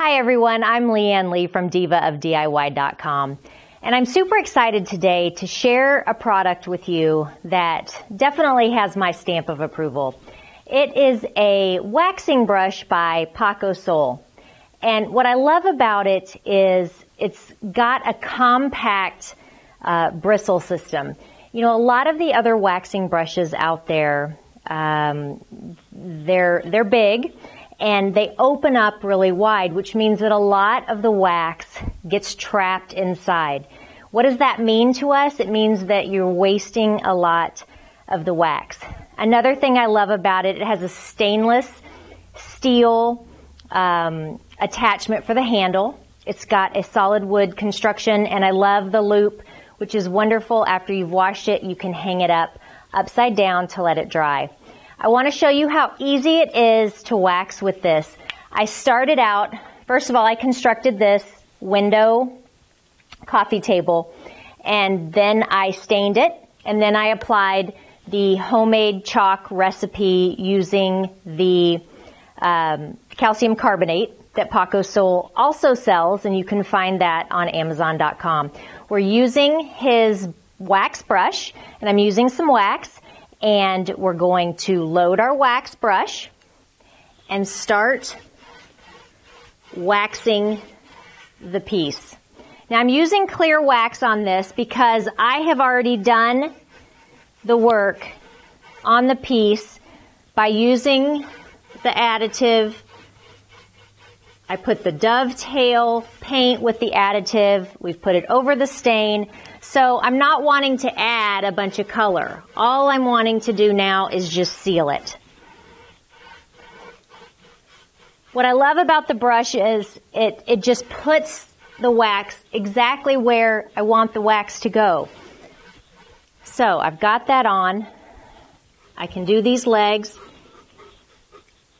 Hi everyone, I'm Leanne Lee from divaofdiy.com, and I'm super excited today to share a product with you that definitely has my stamp of approval. It is a waxing brush by pacosol, and what I love about it is it's got a compact bristle system. You know, a lot of the other waxing brushes out there, they're big, and they open up really wide, which means that a lot of the wax gets trapped inside. What does that mean to us? It means that you're wasting a lot of the wax. Another thing I love about it, it has a stainless steel attachment for the handle. It's got a solid wood construction, and I love the loop, which is wonderful. After you've washed it, you can hang it up upside down to let it dry. I want to show you how easy it is to wax with this. I started out, first of all, I constructed this window coffee table, and then I stained it, and then I applied the homemade chalk recipe using the calcium carbonate that pacosol also sells, and you can find that on Amazon.com. We're using his wax brush, and I'm using some wax. And we're going to load our wax brush and start waxing the piece. Now I'm using clear wax on this because I have already done the work on the piece by using the additive. I put the dovetail paint with the additive. We've put it over the stain. So I'm not wanting to add a bunch of color. All I'm wanting to do now is just seal it. What I love about the brush is it just puts the wax exactly where I want the wax to go. So I've got that on. I can do these legs.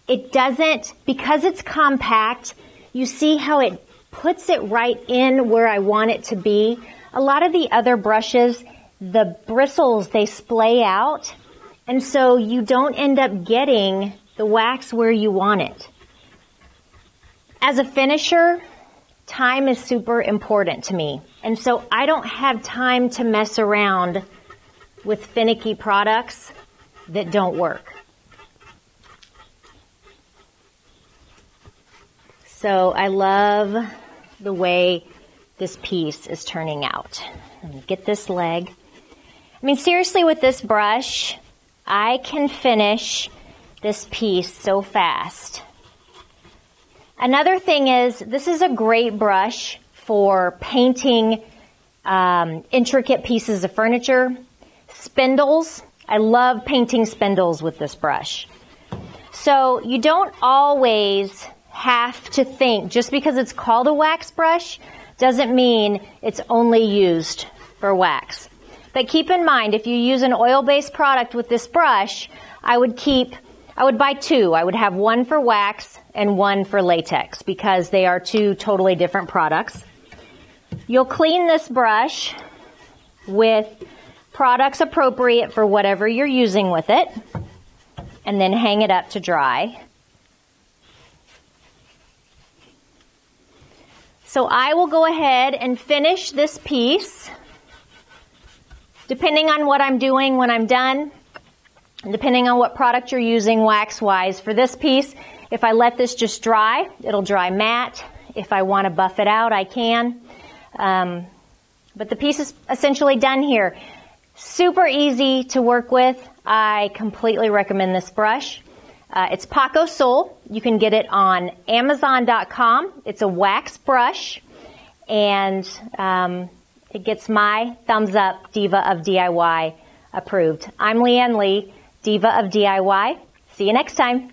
It doesn't, because it's compact, you see how it puts it right in where I want it to be. A lot of the other brushes, the bristles, they splay out, and so you don't end up getting the wax where you want it. As a finisher, time is super important to me, and so I don't have time to mess around with finicky products that don't work. So I love the way this piece is turning out. Let me get this leg. I mean, seriously, with this brush, I can finish this piece so fast. Another thing is, this is a great brush for painting intricate pieces of furniture. Spindles. I love painting spindles with this brush. So you don't always have to think, just because it's called a wax brush, doesn't mean it's only used for wax. But keep in mind, if you use an oil-based product with this brush, I would buy two. I would have one for wax and one for latex because they are two totally different products. You'll clean this brush with products appropriate for whatever you're using with it, and then hang it up to dry. So I will go ahead and finish this piece, depending on what I'm doing when I'm done, and depending on what product you're using wax-wise. For this piece, if I let this just dry, it'll dry matte. If I want to buff it out, I can. But the piece is essentially done here. Super easy to work with. I completely recommend this brush. It's pacosol. You can get it on Amazon.com. It's a wax brush, and it gets my thumbs up, Diva of DIY approved. I'm Leanne Lee, Diva of DIY. See you next time.